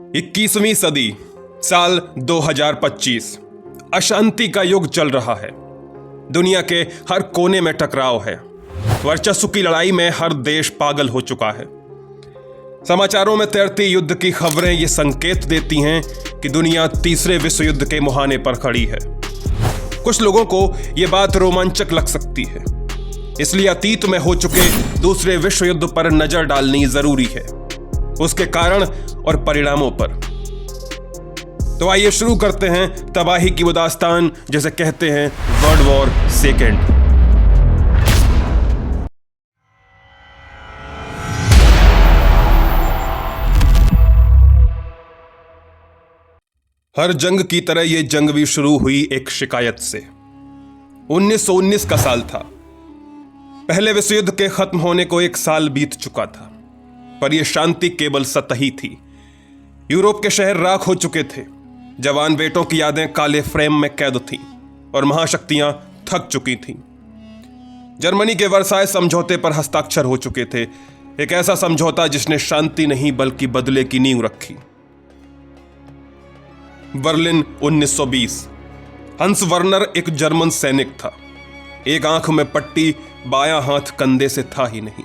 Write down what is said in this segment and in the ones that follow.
21वीं सदी, साल 2025। अशांति का युग चल रहा है। दुनिया के हर कोने में टकराव है। वर्चस्व की लड़ाई में हर देश पागल हो चुका है। समाचारों में तैरती युद्ध की खबरें ये संकेत देती हैं कि दुनिया तीसरे विश्व युद्ध के मुहाने पर खड़ी है। कुछ लोगों को यह बात रोमांचक लग सकती है, इसलिए अतीत में हो चुके दूसरे विश्व युद्ध पर नजर डालनी जरूरी है, उसके कारण और परिणामों पर। तो आइए शुरू करते हैं तबाही की वो दास्तान जिसे कहते हैं वर्ल्ड वॉर सेकेंड। हर जंग की तरह यह जंग भी शुरू हुई एक शिकायत से। 1919 का साल था। पहले विश्व युद्ध के खत्म होने को एक साल बीत चुका था, पर यह शांति केवल सतही थी। यूरोप के शहर राख हो चुके थे। जवान बेटों की यादें काले फ्रेम में कैद थीं और महाशक्तियां थक चुकी थीं। जर्मनी के वर्साय समझौते पर हस्ताक्षर हो चुके थे, एक ऐसा समझौता जिसने शांति नहीं बल्कि बदले की नींव रखी। बर्लिन 1920। हंस वर्नर एक जर्मन सैनिक था। एक आंख में पट्टी, बायां हाथ कंधे से था ही नहीं।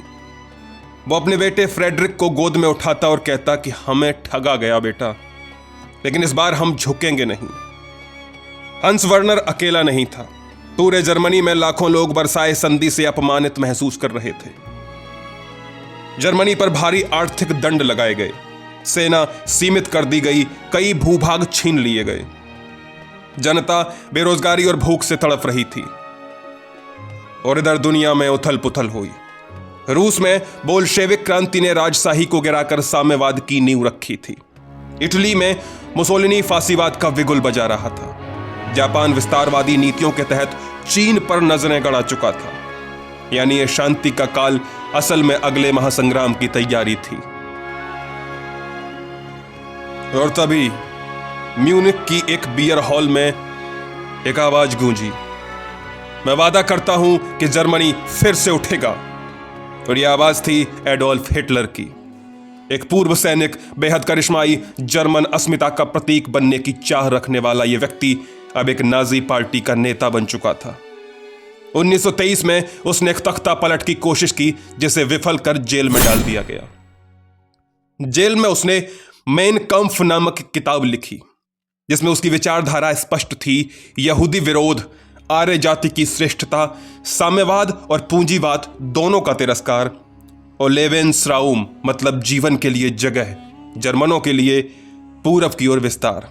वो अपने बेटे फ्रेडरिक को गोद में उठाता और कहता कि हमें ठगा गया बेटा, लेकिन इस बार हम झुकेंगे नहीं। हंस वर्नर अकेला नहीं था। पूरे जर्मनी में लाखों लोग वर्साय संधि से अपमानित महसूस कर रहे थे। जर्मनी पर भारी आर्थिक दंड लगाए गए, सेना सीमित कर दी गई, कई भूभाग छीन लिए गए। जनता बेरोजगारी और भूख से तड़प रही थी। और इधर दुनिया में उथल पुथल हुई। रूस में बोल्शेविक क्रांति ने राजशाही को गिराकर साम्यवाद की नींव रखी थी। इटली में मुसोलिनी फांसीवाद का बिगुल बजा रहा था। जापान विस्तारवादी नीतियों के तहत चीन पर नजरें गड़ा चुका था। यानी यह शांति का काल असल में अगले महासंग्राम की तैयारी थी। और तभी म्यूनिख की एक बियर हॉल में एक आवाज गूंजी, मैं वादा करता हूं कि जर्मनी फिर से उठेगा। और यह आवाज थी एडोल्फ हिटलर की। एक पूर्व सैनिक, बेहद करिश्माई, जर्मन अस्मिता का प्रतीक बनने की चाह रखने वाला यह व्यक्ति अब एक नाजी पार्टी का नेता बन चुका था। 1923 में उसने एक तख्ता पलट की कोशिश की, जिसे विफल कर जेल में डाल दिया गया। जेल में उसने मेन कम्फ नामक किताब लिखी, जिसमें उसकी विचारधारा स्पष्ट थी। यहूदी विरोध, आर्य जाति की श्रेष्ठता, साम्यवाद और पूंजीवाद दोनों का तिरस्कार, और लेवेंसराउम मतलब जीवन के लिए जगह, जर्मनों के लिए पूरब की ओर विस्तार।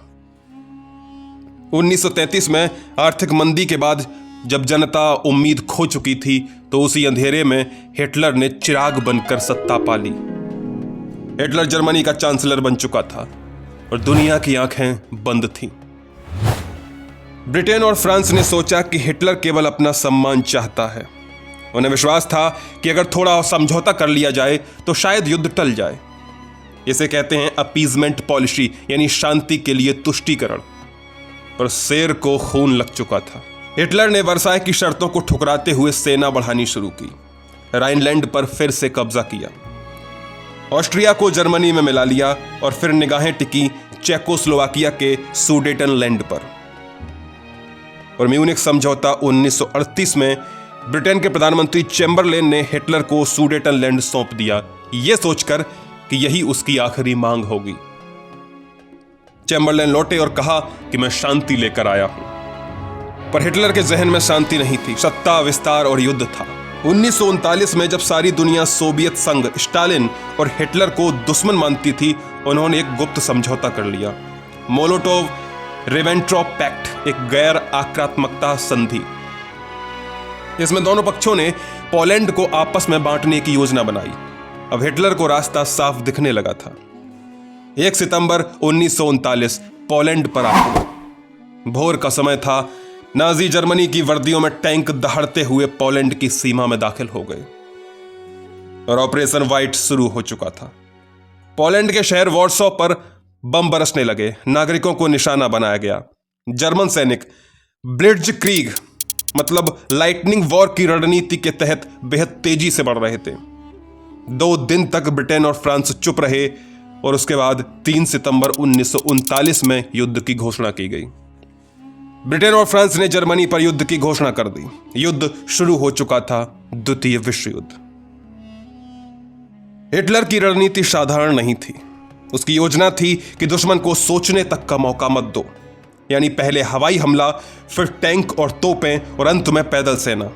1933 में आर्थिक मंदी के बाद जब जनता उम्मीद खो चुकी थी, तो उसी अंधेरे में हिटलर ने चिराग बनकर सत्ता पा ली। हिटलर जर्मनी का चांसलर बन चुका था और दुनिया की आंखें बंद थीं। ब्रिटेन और फ्रांस ने सोचा कि हिटलर केवल अपना सम्मान चाहता है। उन्हें विश्वास था कि अगर थोड़ा समझौता कर लिया जाए तो शायद युद्ध टल जाए। इसे कहते हैं अपीजमेंट पॉलिसी, यानी शांति के लिए तुष्टीकरण। पर शेर को खून लग चुका था। हिटलर ने वर्साय की शर्तों को ठुकराते हुए सेना बढ़ानी शुरू की। राइनलैंड पर फिर से कब्जा किया, ऑस्ट्रिया को जर्मनी में मिला लिया और फिर निगाहें टिकी चेकोस्लोवाकिया के सुडेटनलैंड पर। और म्यूनिख समझौता 1938 में ब्रिटेन के प्रधानमंत्री चैम्बरलेन ने हिटलर को सुडेटनलैंड सौंप दिया, यह सोचकर कि यही उसकी आखिरी मांग होगी। चैम्बरलेन लौटे और कहा कि मैं शांति लेकर आया हूं। पर हिटलर के जहन में शांति नहीं थी, सत्ता, विस्तार और युद्ध था। 1939 में जब सारी दुनिया सोवियत संघ, स्टालिन और हिटलर को दुश्मन मानती थी, उन्होंने एक गुप्त समझौता कर लिया, मोलोटोव रिबेंट्रॉप पैक्ट, एक गैर आक्रामकता संधि। इसमें दोनों पक्षों ने पोलैंड को आपस में बांटने की योजना बनाई। अब हिटलर को रास्ता साफ दिखने लगा था। 1 सितंबर 1939 पोलैंड पर आक्रमण। भोर का समय था। नाजी जर्मनी की वर्दियों में टैंक दहाड़ते हुए पोलैंड की सीमा में दाखिल हो गए और ऑपरेशन व्हाइट शुरू हो चुका था। पोलैंड के शहर वॉर्सो पर बम बरसने लगे, नागरिकों को निशाना बनाया गया। जर्मन सैनिक ब्लिट्जक्रीग मतलब लाइटनिंग वॉर की रणनीति के तहत बेहद तेजी से बढ़ रहे थे। 2 दिन तक ब्रिटेन और फ्रांस चुप रहे और उसके बाद 3 सितंबर 1939 में युद्ध की घोषणा की गई। ब्रिटेन और फ्रांस ने जर्मनी पर युद्ध की घोषणा कर दी। युद्ध शुरू हो चुका था, द्वितीय विश्व युद्ध। हिटलर की रणनीति साधारण नहीं थी। उसकी योजना थी कि दुश्मन को सोचने तक का मौका मत दो, यानी पहले हवाई हमला, फिर टैंक और तोपें और अंत में पैदल सेना।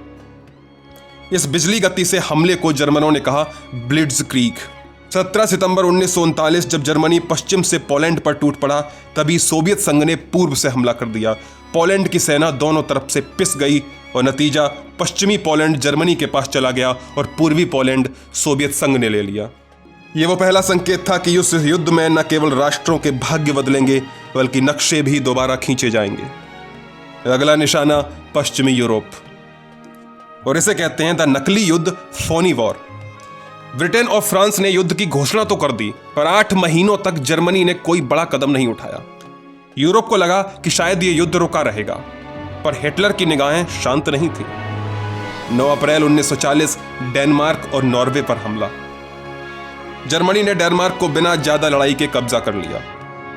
इस बिजली गति से हमले को जर्मनों ने कहा ब्लिट्जक्रीग। 17 सितंबर 1939 जब जर्मनी पश्चिम से पोलैंड पर टूट पड़ा, तभी सोवियत संघ ने पूर्व से हमला कर दिया। पोलैंड की सेना दोनों तरफ से पिस गई और नतीजा पश्चिमी पोलैंड जर्मनी के पास चला गया और पूर्वी पोलैंड सोवियत संघ ने ले लिया। यह वो पहला संकेत था कि इस युद्ध में न केवल राष्ट्रों के भाग्य बदलेंगे, बल्कि नक्शे भी दोबारा खींचे जाएंगे। अगला निशाना पश्चिमी यूरोप, और इसे कहते हैं द नकली युद्ध, फोनी वॉर। ब्रिटेन और फ्रांस ने युद्ध की घोषणा तो कर दी, पर 8 महीनों तक जर्मनी ने कोई बड़ा कदम नहीं उठाया। यूरोप को लगा कि शायद यह युद्ध रुका रहेगा, पर हिटलर की निगाहें शांत नहीं थी। 9 अप्रैल 1940 डेनमार्क और नॉर्वे पर हमला। जर्मनी ने डेनमार्क को बिना ज्यादा लड़ाई के कब्जा कर लिया।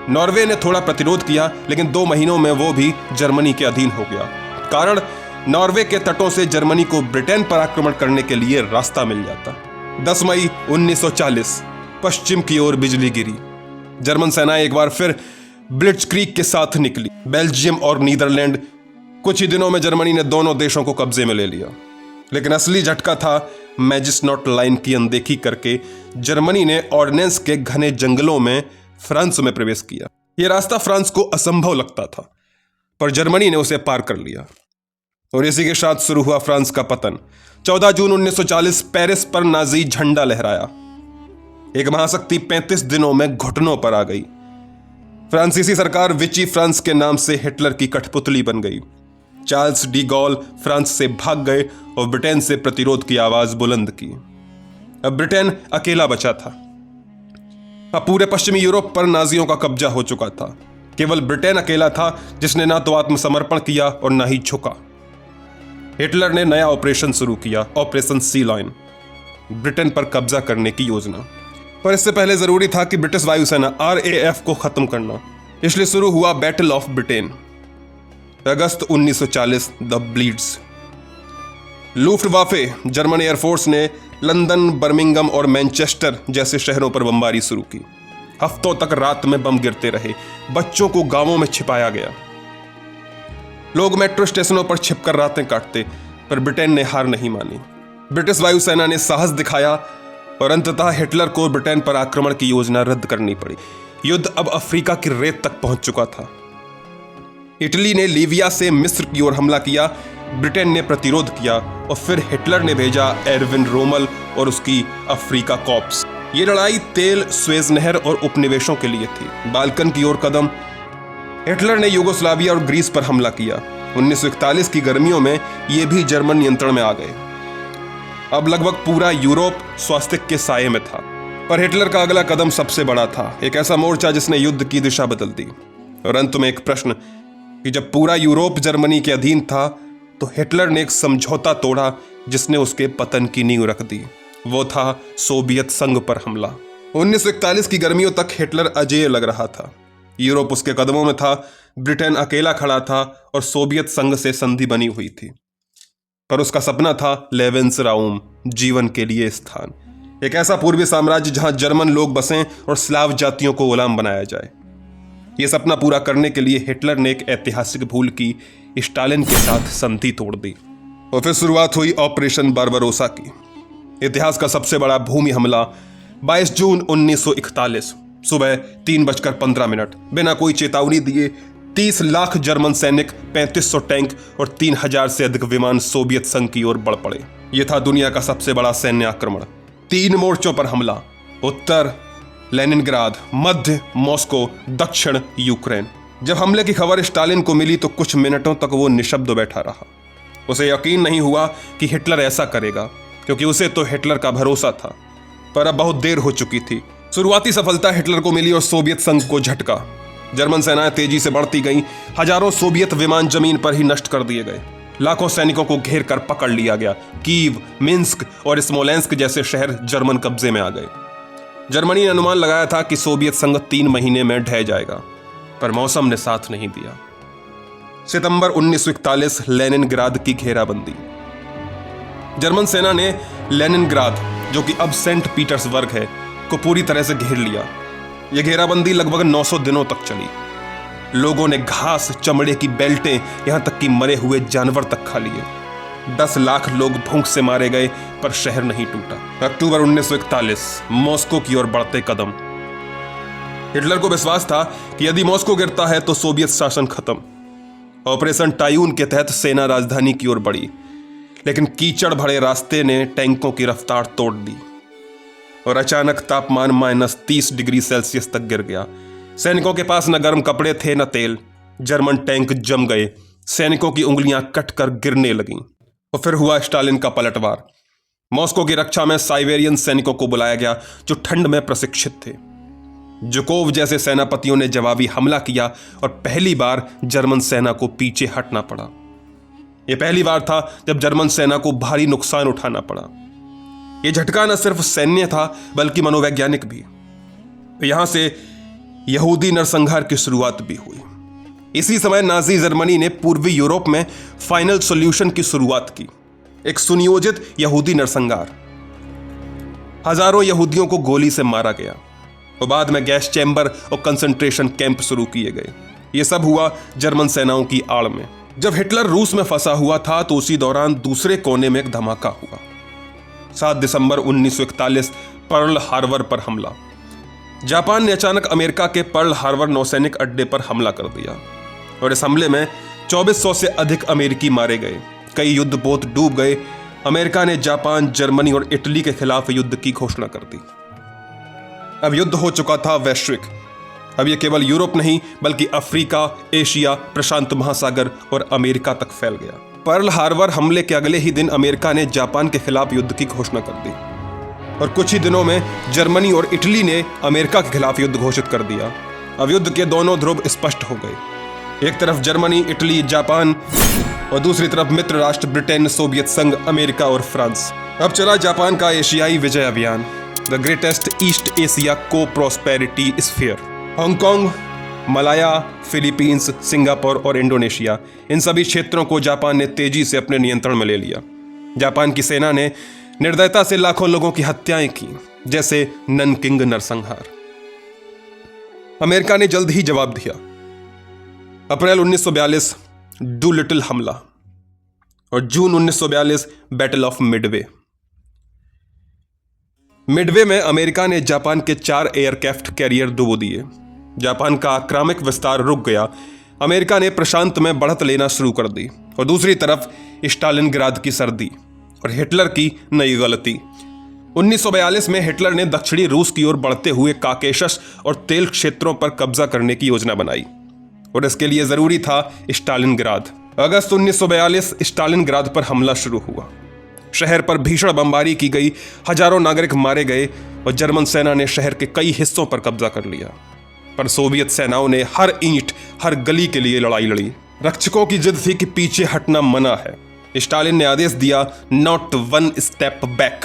नॉर्वे ने थोड़ा प्रतिरोध किया, लेकिन 2 महीनों में वो भी जर्मनी के अधीन हो गया। कारण, नॉर्वे के तटों से जर्मनी को ब्रिटेन पर आक्रमण करने के लिए रास्ता मिल जाता। 10 मई 1940 पश्चिम की ओर बिजली गिरी। जर्मन सेनाएं एक बार फिर ब्लिट्जक्रीग के साथ निकली। बेल्जियम और नीदरलैंड, कुछ ही दिनों में जर्मनी ने दोनों देशों को कब्जे में ले लिया। लेकिन असली झटका था मैजिस्नॉट लाइन की अनदेखी करके जर्मनी ने ऑर्डिनेंस के घने जंगलों में फ्रांस में प्रवेश किया। यह रास्ता फ्रांस को असंभव लगता था, पर जर्मनी ने उसे पार कर लिया और इसी के साथ शुरू हुआ फ्रांस का पतन। 14 जून 1940 पेरिस पर नाजी झंडा लहराया। एक महाशक्ति 35 दिनों में घुटनों पर आ गई। फ्रांसीसी सरकार विची फ्रांस के नाम से हिटलर की कठपुतली बन गई। चार्ल्स डी गॉल फ्रांस से भाग गए और ब्रिटेन से प्रतिरोध की आवाज बुलंद की। अब ब्रिटेन अकेला बचा था। अब पूरे पश्चिमी यूरोप पर नाजियों का कब्जा हो चुका था। केवल ब्रिटेन अकेला था जिसने ना तो आत्मसमर्पण किया और ना ही झुका। हिटलर ने नया ऑपरेशन शुरू किया, ऑपरेशन सी लॉयन, ब्रिटेन पर कब्जा करने की योजना। पर इससे पहले जरूरी था कि ब्रिटिश वायुसेना RAF को खत्म करना, इसलिए शुरू हुआ battle of Britain. August 1940 the bleeds. लुफ्टवाफे, German air force ने लंदन, बर्मिंघम और मैनचेस्टर जैसे शहरों पर बमबारी शुरू की। हफ्तों तक रात में बम गिरते रहे। बच्चों को गांवों में छिपाया गया। लोग मेट्रो स्टेशनों पर छिपकर रातें काटते, पर ब्रिटेन ने हार नहीं मानी। ब्रिटिश वायुसेना ने साहस दिखाया और अंततः हिटलर को ब्रिटेन पर आक्रमण की योजना रद्द करनी पड़ी। युद्ध अब अफ्रीका की रेत तक पहुंच चुका था। इटली ने लीबिया से मिस्र की ओर हमला किया। ब्रिटेन ने प्रतिरोध किया और फिर हिटलर ने भेजा एरविन रोमल और उसकी अफ्रीका कॉर्प्स। ये लड़ाई तेल, स्वेज नहर और उपनिवेशों के लिए थी। बाल्कन की ओर कदम। हिटलर ने यूगोस्लाविया और ग्रीस पर हमला किया। 1941 की गर्मियों में ये भी जर्मन नियंत्रण में आ गए। अब लगभग पूरा यूरोप स्वास्तिक के साये में था। पर हिटलर का अगला कदम सबसे बड़ा था, एक ऐसा मोर्चा जिसने युद्ध की दिशा बदल दी। और अंत में एक प्रश्न कि जब पूरा यूरोप जर्मनी के अधीन था, तो हिटलर ने एक समझौता तोड़ा जिसने उसके पतन की नींव रख दी। वो था सोवियत संघ पर हमला। 1941 की गर्मियों तक हिटलर अजेय लग रहा था। यूरोप उसके कदमों में था, ब्रिटेन अकेला खड़ा था और सोवियत संघ से संधि बनी हुई थी। पर उसका सपना था लेवेंसराउम, जीवन के लिए स्थान, एक ऐसा पूर्वी साम्राज्य जहां जर्मन लोग बसें और स्लाव जातियों को गुलाम बनाया जाए। यह सपना पूरा करने के लिए हिटलर ने एक ऐतिहासिक भूल की, स्टालिन के साथ संधि तोड़ दी। और फिर शुरुआत हुई ऑपरेशन बारबरोसा की, इतिहास का सबसे बड़ा भूमि हमला। 22 जून 1941 सुबह 3:15 बिना कोई चेतावनी दिए 30 लाख जर्मन सैनिक, 3500 टैंक और 3000 से अधिक विमान सोवियत संघ की ओर बढ़ पड़े। यह था दुनिया का सबसे बड़ा सैन्य आक्रमण। 3 मोर्चों पर हमला, उत्तर लेनिनग्राद, मध्य मॉस्को, दक्षिण यूक्रेन। जब हमले की खबर स्टालिन को मिली तो कुछ मिनटों तक वो निशब्द बैठा रहा। उसे यकीन नहीं हुआ कि हिटलर ऐसा करेगा, क्योंकि उसे तो हिटलर का भरोसा था। पर अब बहुत देर हो चुकी थी। शुरुआती सफलता हिटलर को मिली और सोवियत संघ को झटका। जर्मन सेनाएं तेजी से बढ़ती गईं। हजारों सोवियत विमान जमीन पर ही नष्ट कर दिए गए। लाखों सैनिकों को घेर कर पकड़ लिया गया। कीव, मिन्स्क और स्मोलेंस्क जैसे शहर जर्मन कब्जे में आ गए। जर्मनी ने अनुमान लगाया था कि सोवियत संघ 3 महीने में ढह जाएगा, पर मौसम ने साथ नहीं दिया। सितंबर 1941 लेनिनग्राद की घेराबंदी। जर्मन सेना ने लेनिनग्राद, जो कि अब सेंट पीटर्सबर्ग है, को पूरी तरह से घेर लिया। यह घेराबंदी लगभग 900 दिनों तक चली। लोगों ने घास, चमड़े की बेल्टें, यहां तक कि मरे हुए जानवर तक खा लिए। 10 लाख लोग भूख से मारे गए, पर शहर नहीं टूटा। अक्टूबर 1941 मॉस्को की ओर बढ़ते कदम। हिटलर को विश्वास था कि यदि मॉस्को गिरता है तो सोवियत शासन खत्म। ऑपरेशन टायून के तहत सेना राजधानी की ओर बढ़ी, लेकिन कीचड़ भरे रास्ते ने टैंकों की रफ्तार तोड़ दी और अचानक तापमान -30 डिग्री सेल्सियस तक गिर गया। सैनिकों के पास न गर्म कपड़े थे न तेल। जर्मन टैंक जम गए, सैनिकों की उंगलियां कटकर गिरने लगीं। और फिर हुआ स्टालिन का पलटवार। मॉस्को की रक्षा में साइबेरियन सैनिकों को बुलाया गया, जो ठंड में प्रशिक्षित थे। जुकोव जैसे सेनापतियों ने जवाबी हमला किया और पहली बार जर्मन सेना को पीछे हटना पड़ा। यह पहली बार था जब जर्मन सेना को भारी नुकसान उठाना पड़ा। यह झटका न सिर्फ सैन्य था, बल्कि मनोवैज्ञानिक भी। यहां से यहूदी नरसंहार की शुरुआत भी हुई। इसी समय नाजी जर्मनी ने पूर्वी यूरोप में फाइनल सॉल्यूशन की शुरुआत की, एक सुनियोजित यहूदी नरसंहार। हजारों यहूदियों को गोली से मारा गया और बाद में गैस चैम्बर और कंसंट्रेशन कैंप शुरू किए गए। यह सब हुआ जर्मन सेनाओं की आड़ में। जब हिटलर रूस में फंसा हुआ था तो उसी दौरान दूसरे कोने में एक धमाका हुआ। 7 दिसंबर 1941 पर्ल हार्बर पर हमला। जापान ने अचानक अमेरिका के पर्ल हार्बर नौसैनिक अड्डे पर हमला कर दिया और इस हमले में 2400 से अधिक अमेरिकी मारे गए। कई युद्धपोत डूब गए। अमेरिका ने जापान, जर्मनी और इटली के खिलाफ युद्ध की घोषणा कर दी। अब युद्ध हो चुका था वैश्विक। अब यह केवल यूरोप नहीं, बल्कि अफ्रीका, एशिया, प्रशांत महासागर और अमेरिका तक फैल गया। पर्ल हार्बर हमले के अगले ही दिन अमेरिका ने जापान के खिलाफ युद्ध की घोषणा कर दी और कुछ ही दिनों में जर्मनी और इटली ने अमेरिका के खिलाफ युद्ध घोषित कर दिया। अब युद्ध के दोनों ध्रुव स्पष्ट हो गए। एक तरफ जर्मनी, इटली, जापान और दूसरी तरफ मित्र राष्ट्र ब्रिटेन, सोवियत संघ, अमेरिका और फ्रांस। अब चला जापान का एशियाई विजय अभियान, द ग्रेटेस्ट ईस्ट एशिया को prosperity sphere. Hong Kong, Malaya, Philippines, Singapore और इंडोनेशिया, इन सभी क्षेत्रों को जापान ने तेजी से अपने नियंत्रण में ले लिया। जापान की सेना ने निर्दयता से लाखों लोगों की हत्याएं की, जैसे ननकिंग नरसंहार। अमेरिका ने जल्द ही जवाब दिया। अप्रैल 1942 डूलिटिल हमला और जून 1942 बैटल ऑफ मिडवे। मिडवे में अमेरिका ने जापान के 4 एयरक्राफ्ट कैरियर डुबो दिए। जापान का आक्रामक विस्तार रुक गया। अमेरिका ने प्रशांत में बढ़त लेना शुरू कर दी और दूसरी तरफ स्टालिनग्राद की सर्दी और हिटलर की नई गलती। 1942 में हिटलर ने दक्षिणी रूस की ओर बढ़ते हुए काकेशस और तेल क्षेत्रों पर कब्जा करने की योजना बनाई और इसके लिए जरूरी था स्टालिनग्राद। अगस्त 1942 स्टालिनग्राद पर हमला शुरू हुआ। शहर पर भीषण बमबारी की गई, हजारों नागरिक मारे गए और जर्मन सेना ने शहर के कई हिस्सों पर कब्जा कर लिया। पर सोवियत सेनाओं ने हर ईंट, हर गली के लिए लड़ाई लड़ी। रक्षकों की जिद थी कि पीछे हटना मना है। स्टालिन ने आदेश दिया, not 1 step back.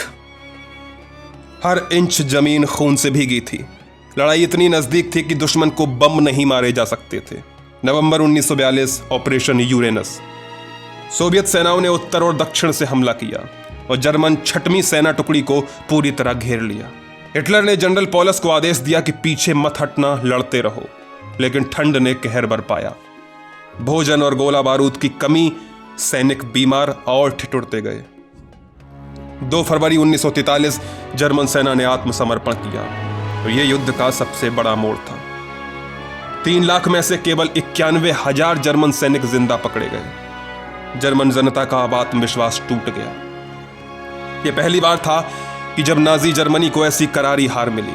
Her inch जमीन खून से भीगी थी। लड़ाई इतनी नजदीक थी कि दुश्मन को बम नहीं मारे जा सकते थे। नवंबर 1942 ऑपरेशन यूरेनस। सोवियत सेनाओं ने उत्तर और दक्षिण से हमला किया और जर्मन 6वीं सेना टुकड़ी को पूरी तरह घेर लिया। हिटलर ने जनरल पॉलस को आदेश दिया कि पीछे मत हटना, लड़ते रहो, लेकिन ठंड ने कहर बरपाया। भोजन और गोला बारूद की कमी, सैनिक बीमार और ठिठुरते गए। 2 फरवरी 1943 जर्मन सेना ने आत्मसमर्पण किया और यह युद्ध का सबसे बड़ा मोड़ था। 3 लाख में से केवल 91,000 जर्मन सैनिक जिंदा पकड़े गए। जर्मन जनता का अब आत्मविश्वास टूट गया। यह पहली बार था कि जब नाजी जर्मनी को ऐसी करारी हार मिली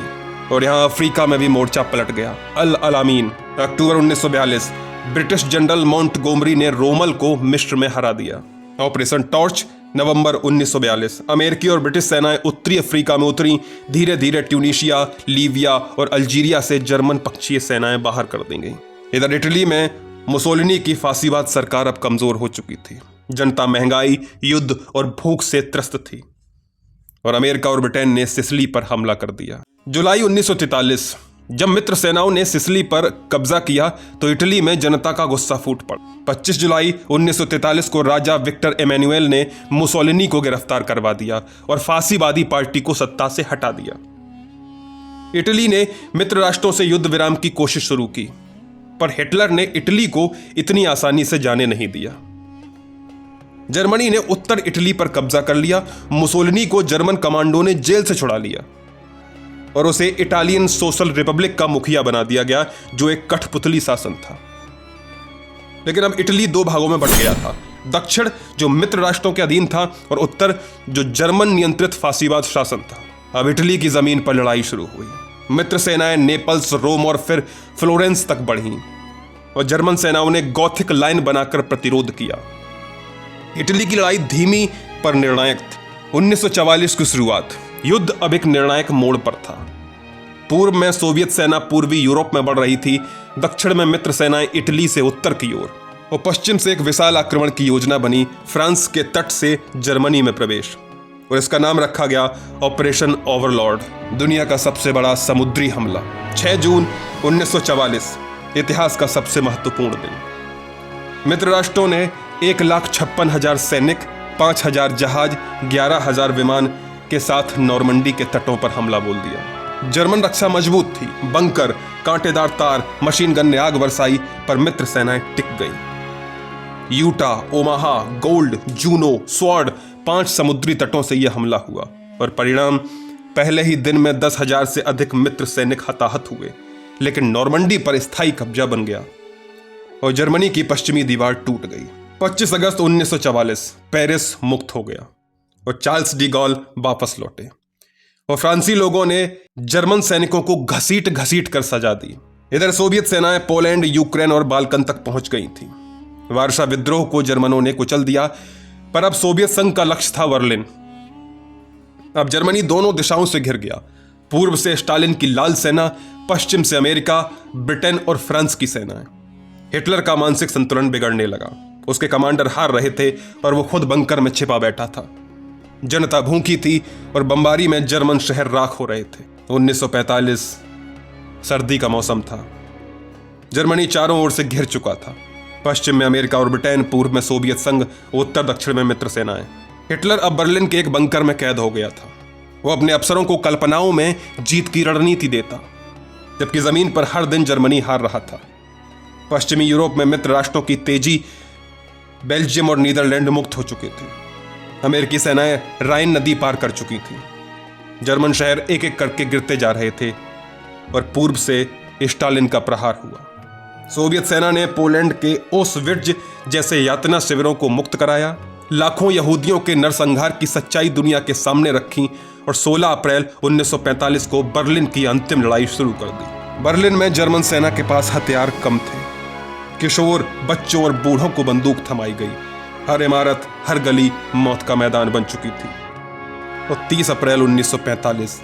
और यहां अफ्रीका में भी मोर्चा पलट गया। अल अलामीन। अक्टूबर 1942 ब्रिटिश जनरल मोंटगोमरी ने रोमल को मिस्र में हरा दिया। Operation torch. नवंबर 1942 अमेरिकी और ब्रिटिश सेनाएं उत्तरी अफ्रीका में उतरी। धीरे धीरे ट्यूनीशिया, लीबिया और अल्जीरिया से जर्मन पक्षीय सेनाएं बाहर कर दी गईं। इधर इटली में मुसोलिनी की फासीवाद सरकार अब कमजोर हो चुकी थी। जनता महंगाई, युद्ध और भूख से त्रस्त थी और अमेरिका और ब्रिटेन ने सिसिली पर हमला कर दिया। जुलाई 1943 जब मित्र सेनाओं ने सिसिली पर कब्जा किया तो इटली में जनता का गुस्सा फूट पड़ा। 25 जुलाई 1943 को राजा विक्टर एमेनुएल ने मुसोलिनी को गिरफ्तार करवा दिया और फांसीवादी पार्टी को सत्ता से हटा दिया। इटली ने मित्र राष्ट्रों से युद्ध विराम की कोशिश शुरू की, पर हिटलर ने इटली को इतनी आसानी से जाने नहीं दिया। जर्मनी ने उत्तर इटली पर कब्जा कर लिया। मुसोलिनी को जर्मन कमांडो ने जेल से छुड़ा लिया और उसे इटालियन सोशल रिपब्लिक का मुखिया बना दिया गया, जो एक कठपुतली शासन था। लेकिन अब इटली दो भागों में बंट गया था। दक्षिण जो मित्र राष्ट्रों के अधीन था और उत्तर जो जर्मन नियंत्रित फांसीवाद शासन था। अब इटली की जमीन पर लड़ाई शुरू हुई। मित्र सेनाएं नेपल्स, रोम और फिर फ्लोरेंस तक बढ़ीं और जर्मन सेनाओं ने गॉथिक लाइन बनाकर प्रतिरोध किया। इटली की लड़ाई धीमी पर निर्णायक थी। 1944 की शुरुआत, युद्ध अब एक निर्णायक मोड़ पर था। पूर्व में सोवियत सेना पूर्वी यूरोप में बढ़ रही थी, दक्षिण में मित्र सेनाएं इटली से उत्तर की ओर और पश्चिम से एक विशाल आक्रमण की योजना बनी, फ्रांस के तट से जर्मनी में प्रवेश, और इसका नाम रखा गया ऑपरेशन ओवरलॉर्ड, दुनिया का सबसे बड़ा समुद्री हमला। 6 जून 1944 इतिहास का सबसे महत्वपूर्ण दिन। मित्र राष्ट्रों ने 1,56,000 सैनिक, 5,000 जहाज, 11,000 विमान के साथ नॉर्मंडी के तटों पर हमला बोल दिया। जर्मन रक्षा मजबूत थी, बंकर, कांटेदार तार, मशीन गन ने आग बरसाई, पर मित्र सेनाएं टिक गईं। Utah, Omaha, gold, Juno, sword, 5 समुद्री तटों से यह हमला हुआ और परिणाम, पहले ही दिन में 10,000 से अधिक मित्र सैनिक हताहत हुए। लेकिन नॉर्मंडी पर स्थायी कब्जा बन गया और जर्मनी की पश्चिमी दीवार टूट गई। 25 अगस्त 1944 पेरिस मुक्त हो गया और चार्ल्स डी गॉल वापस लौटे और फ्रांसीसी लोगों ने जर्मन सैनिकों को घसीट घसीट कर सजा दी। इधर सोवियत सेनाएं पोलैंड, यूक्रेन और बाल्कन तक पहुंच गई थी। वार्शा विद्रोह को जर्मनों ने कुचल दिया, पर अब सोवियत संघ का लक्ष्य था बर्लिन। अब जर्मनी दोनों दिशाओं से घिर गया। पूर्व से स्टालिन की लाल सेना, पश्चिम से अमेरिका, ब्रिटेन और फ्रांस की सेनाएं। हिटलर का मानसिक संतुलन बिगड़ने लगा। उसके कमांडर हार रहे थे और वो खुद बंकर में छिपा बैठा था। जनता भूखी थी और बमबारी में जर्मन शहर राख हो रहे थे। 1945 सर्दी का मौसम था। जर्मनी चारों ओर से घिर चुका था। पश्चिम में अमेरिका और ब्रिटेन, पूर्व में सोवियत संघ, उत्तर दक्षिण में मित्र सेनाएं। हिटलर अब बर्लिन के एक बंकर में कैद हो गया था। वो अपने अफसरों को कल्पनाओं में जीत की रणनीति देता, जबकि जमीन पर हर दिन जर्मनी हार रहा था। पश्चिमी यूरोप में मित्र राष्ट्रों की तेजी, बेल्जियम और नीदरलैंड मुक्त हो चुके थे। अमेरिकी सेनाएं राइन नदी पार कर चुकी थी। जर्मन शहर एक एक करके गिरते जा रहे थे और पूर्व से स्टालिन का प्रहार हुआ। सोवियत सेना ने पोलैंड के ओसविट्ज जैसे यातना शिविरों को मुक्त कराया, लाखों यहूदियों के नरसंहार की सच्चाई दुनिया के सामने रखी और 16 अप्रैल 1945 को बर्लिन की अंतिम लड़ाई शुरू कर दी। बर्लिन में जर्मन सेना के पास हथियार कम थे। किशोर, बच्चों और बूढ़ों को बंदूक थमाई गई। हर इमारत, हर गली मौत का मैदान बन चुकी थी। और 30 अप्रैल 1945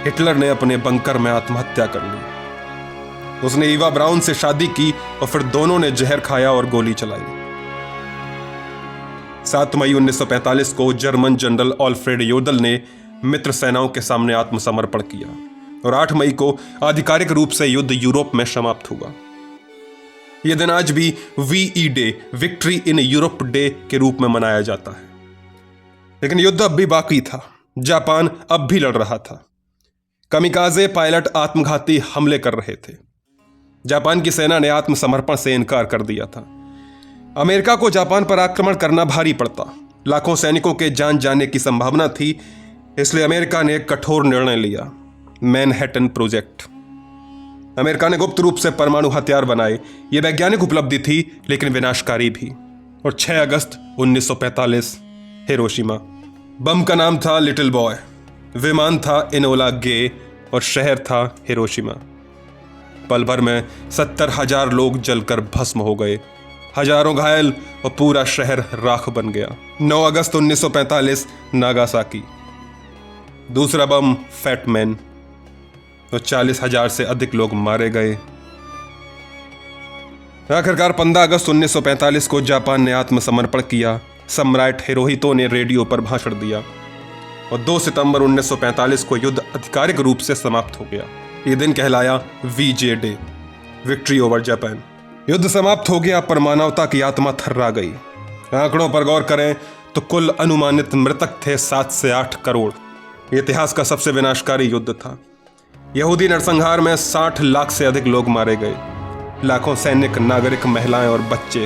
हिटलर ने अपने बंकर में आत्महत्या कर ली। उसने ईवा ब्राउन से शादी की और फिर दोनों ने जहर खाया और गोली चलाई। 7 मई 1945 को जर्मन जनरल ऑल्फ्रेड योदल ने मित्र सेनाओं के सामने आत्मसमर्पण किया और 8 मई को आधिकारिक रूप से युद्ध यूरोप में समाप्त हुआ। यह दिन आज भी VE day, victory in Europe day के रूप में मनाया जाता है। लेकिन युद्ध अब भी बाकी था। जापान अब भी लड़ रहा था। कामिकाजे पायलट आत्मघाती हमले कर रहे थे। जापान की सेना ने आत्मसमर्पण से इनकार कर दिया था। अमेरिका को जापान पर आक्रमण करना भारी पड़ता। लाखों सैनिकों के जान जाने की संभावना थी, इसलिए अमेरिका ने एक कठोर निर्णय लिया, मैनहट्टन प्रोजेक्ट। अमेरिका ने गुप्त रूप से परमाणु हथियार बनाए। यह वैज्ञानिक उपलब्धि थी, लेकिन विनाशकारी भी। और 6 अगस्त 1945 हिरोशिमा। बम का नाम था लिटिल बॉय, विमान था इनोला गे और शहर था हिरोशिमा। पल भर में 70,000 लोग जलकर भस्म हो गए, हजारों घायल और पूरा शहर राख बन गया। 9 अगस्त 1945 नागासाकी। दूसरा बम फैटमैन और 40,000 से अधिक लोग मारे गए। आखिरकार 15 अगस्त 1945 को जापान ने आत्मसमर्पण किया। सम्राट हिरोहितो ने रेडियो पर भाषण दिया और 2 सितंबर 1945 को युद्ध आधिकारिक रूप से समाप्त हो गया। ये दिन कहलाया VJ day, victory over Japan. युद्ध समाप्त हो गया पर मानवता की आत्मा थर्रा गई। आंकड़ों पर गौर करें तो कुल अनुमानित मृतक थे 7 से 8 करोड़। इतिहास का सबसे विनाशकारी युद्ध था। यहूदी नरसंहार में 60 लाख से अधिक लोग मारे गए, लाखों सैनिक, नागरिक, महिलाएं और बच्चे।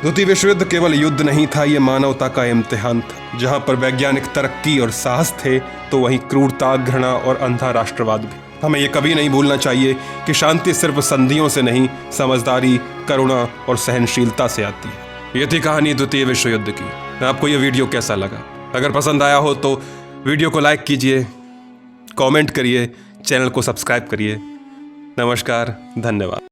द्वितीय विश्व युद्ध केवल युद्ध नहीं था, ये मानवता का इम्तिहान था। जहां पर वैज्ञानिक तरक्की और साहस थे तो वहीं क्रूरता, घृणा और अंधा राष्ट्रवाद भी। हमें ये कभी नहीं भूलना चाहिए कि शांति सिर्फ संधियों से नहीं, समझदारी, करुणा और सहनशीलता से आती है। ये थी कहानी द्वितीय विश्व युद्ध की। आपको ये वीडियो कैसा लगा? अगर पसंद आया हो तो वीडियो को लाइक कीजिए, कमेंट करिए, चैनल को सब्सक्राइब करिए। नमस्कार, धन्यवाद।